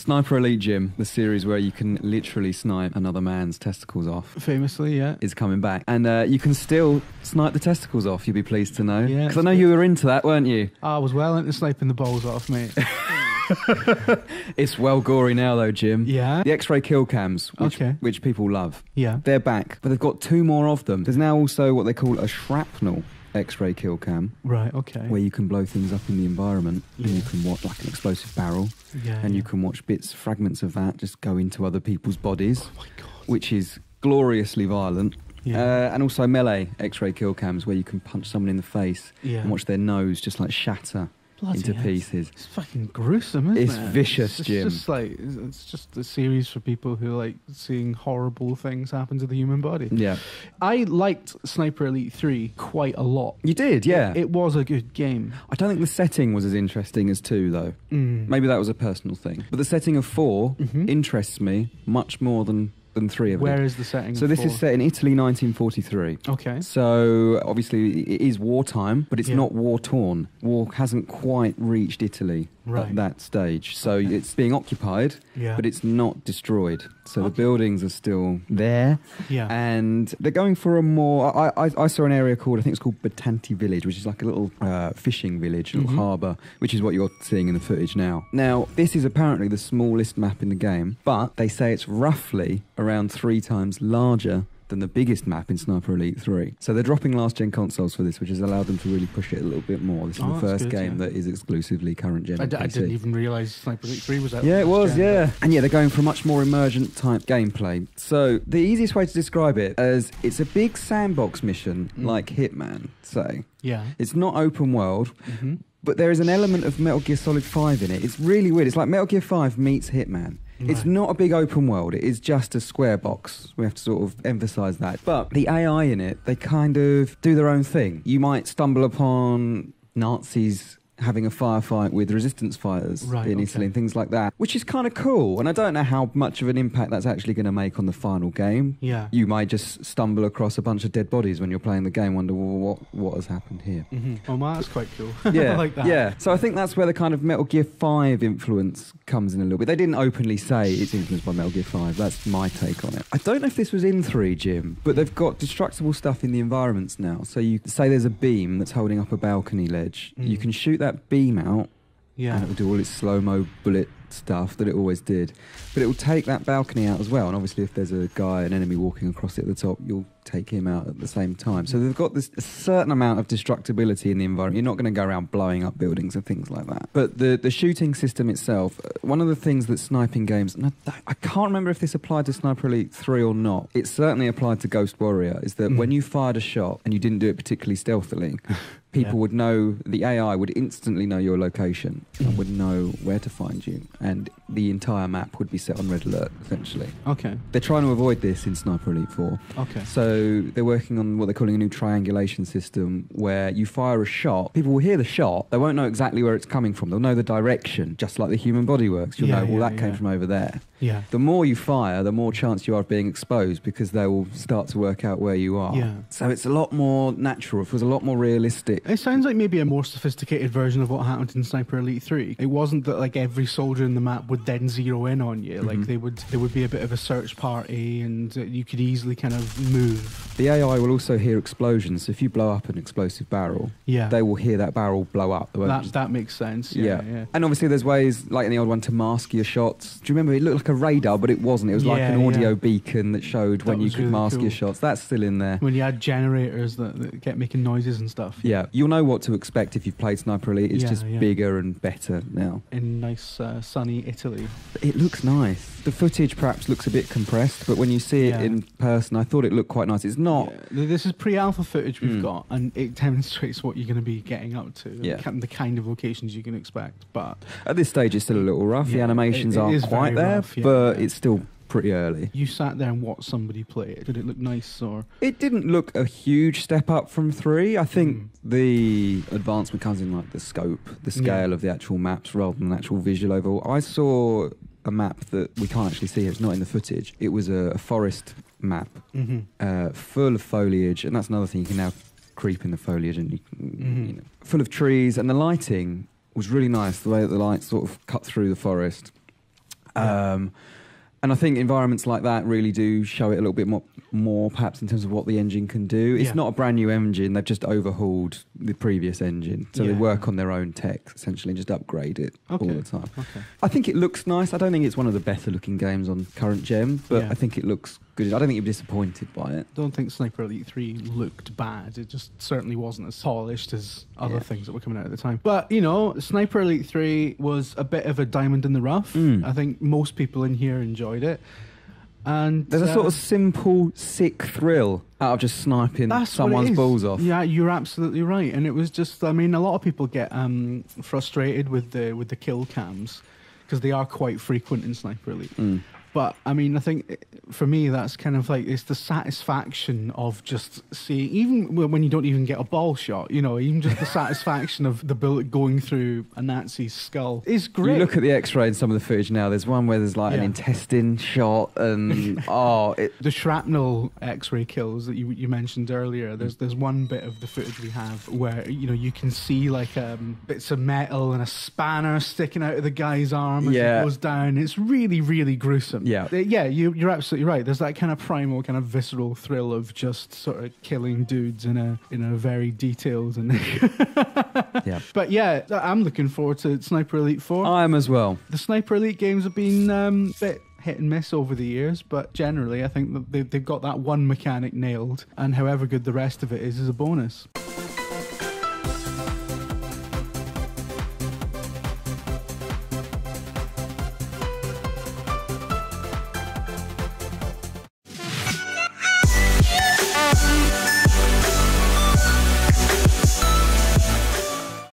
Sniper Elite Jim, the series where you can literally snipe another man's testicles off. Famously, yeah. Is coming back. And you can still snipe the testicles off, you'll be pleased to know. Yeah. Because I know you were into that, weren't you? I was well into sniping the balls off, mate. It's well gory now, though, Jim. Yeah. The X-ray kill cams, which people love. Yeah. They're back, but they've got 2 more of them. There's now also what they call a shrapnel X-ray kill cam. Right, okay. Where you can blow things up in the environment, and you can watch like an explosive barrel, and you can watch fragments of that just go into other people's bodies, which is gloriously violent. Yeah. And also melee X-ray kill cams where you can punch someone in the face and watch their nose just like shatter into pieces. It's fucking gruesome, isn't it? It's vicious, Jim. It's just a series for people who like seeing horrible things happen to the human body. Yeah. I liked Sniper Elite 3 quite a lot. You did, yeah. It was a good game. I don't think the setting was as interesting as 2, though. Maybe that was a personal thing. But the setting of 4 interests me much more than 3 of it. Where is the setting? So this is set in Italy, 1943. Okay. So obviously it is wartime, but it's not war-torn. War hasn't quite reached Italy at that stage. So it's being occupied, but it's not destroyed. So the buildings are still there. Yeah. And they're going for a more... I saw an area called, I think it's called Batanti Village, which is like a little fishing village, a little harbour, which is what you're seeing in the footage now. Now, this is apparently the smallest map in the game, but they say it's roughly around 3 times larger than the biggest map in Sniper Elite 3. So they're dropping last-gen consoles for this, which has allowed them to really push it a little bit more. This is the first game that is exclusively current-gen I didn't even realise Sniper Elite 3 was out. Yeah, it was, And they're going for a much more emergent-type gameplay. So the easiest way to describe it is it's a big sandbox mission, like Hitman, say. Yeah. It's not open world, but there is an element of Metal Gear Solid 5 in it. It's really weird. It's like Metal Gear 5 meets Hitman. Right. It's not a big open world. It is just a square box. We have to sort of emphasise that. But the AI in it, they kind of do their own thing. You might stumble upon Nazis having a firefight with resistance fighters in Italy and things like that, which is kind of cool. And I don't know how much of an impact that's actually going to make on the final game. Yeah. You might just stumble across a bunch of dead bodies when you're playing the game, wonder, well, what has happened here? Oh, man, that's quite cool. Yeah, I like that. Yeah. So I think that's where the kind of Metal Gear 5 influence comes in a little bit. They didn't openly say it's influenced by Metal Gear 5. That's my take on it. I don't know if this was in 3, Jim, but they've got destructible stuff in the environments now. So you say there's a beam that's holding up a balcony ledge. You can shoot that beam out, and it will do all its slow-mo bullet stuff that it always did. But it will take that balcony out as well. And obviously if there's an enemy walking across it at the top, you'll take him out at the same time. So they've got a certain amount of destructibility in the environment. You're not going to go around blowing up buildings and things like that. But the shooting system itself, one of the things that sniping games, and I can't remember if this applied to Sniper Elite 3 or not, it certainly applied to Ghost Warrior, is that when you fired a shot and you didn't do it particularly stealthily, people would know, the AI would instantly know your location and would know where to find you. And the entire map would be set on red alert, essentially. Okay. They're trying to avoid this in Sniper Elite 4. Okay. So they're working on what they're calling a new triangulation system where you fire a shot, people will hear the shot, they won't know exactly where it's coming from, they'll know the direction, just like the human body works. You'll know, well, that came from over there. Yeah. The more you fire, the more chance you are of being exposed because they will start to work out where you are. Yeah. So it's a lot more natural, it feels a lot more realistic. It sounds like maybe a more sophisticated version of what happened in Sniper Elite 3. It wasn't that like every soldier in the map would then zero in on you. Like there would be a bit of a search party and you could easily kind of move. The AI will also hear explosions. So if you blow up an explosive barrel, they will hear that barrel blow up. That makes sense. Yeah. And obviously there's ways, like in the old one, to mask your shots. Do you remember? It looked like a radar, but it wasn't. It was like an audio beacon that showed when you could really mask your shots. That's still in there. When you had generators that kept making noises and stuff. Yeah. You'll know what to expect if you've played Sniper Elite. It's just bigger and better now. In nice, sunny Italy. It looks nice. The footage perhaps looks a bit compressed, but when you see it in person, I thought it looked quite nice. It's not... Yeah. This is pre-alpha footage we've got, and it demonstrates what you're going to be getting up to, the kind of locations you can expect. But at this stage, it's still a little rough. The animations aren't quite there, but it's still pretty early. You sat there and watched somebody play it. Did it look nice? Or it didn't look a huge step up from 3. I think the advancement comes in like the scope, the scale of the actual maps rather than the actual visual overall. I saw a map that we can't actually see. It's not in the footage. It was a forest map full of foliage, and that's another thing. You can now creep in the foliage and you can, you know, full of trees, and the lighting was really nice. The way that the light sort of cut through the forest. And I think environments like that really do show it a little bit more perhaps in terms of what the engine can do. It's not a brand new engine. They've just overhauled the previous engine. So they work on their own tech, essentially, and just upgrade it all the time. Okay. I think it looks nice. I don't think it's one of the better looking games on current gen, but I think it looks good. I don't think you'll be disappointed by it. I don't think Sniper Elite 3 looked bad. It just certainly wasn't as polished as other things that were coming out at the time. But, you know, Sniper Elite 3 was a bit of a diamond in the rough. I think most people in here enjoyed it. And there's a sort of simple, sick thrill out of just sniping someone's balls off. Yeah, you're absolutely right. And it was just, I mean, a lot of people get frustrated with the kill cams because they are quite frequent in Sniper Elite. But, I mean, I think for me, that's kind of like, it's the satisfaction of just seeing, even when you don't even get a ball shot, you know, even just the satisfaction of the bullet going through a Nazi's skull is great. You look at the X-ray and some of the footage now, there's one where there's like an intestine shot and, the shrapnel X-ray kills that you mentioned earlier, there's one bit of the footage we have where, you know, you can see like bits of metal and a spanner sticking out of the guy's arm as it goes down. It's really, really gruesome. Yeah, you're absolutely right. There's that kind of primal, kind of visceral thrill of just sort of killing dudes in a very detailed and But yeah, I'm looking forward to Sniper Elite 4. I am as well. The Sniper Elite games have been a bit hit and miss over the years, but generally I think that they've got that one mechanic nailed, and however good the rest of it is a bonus.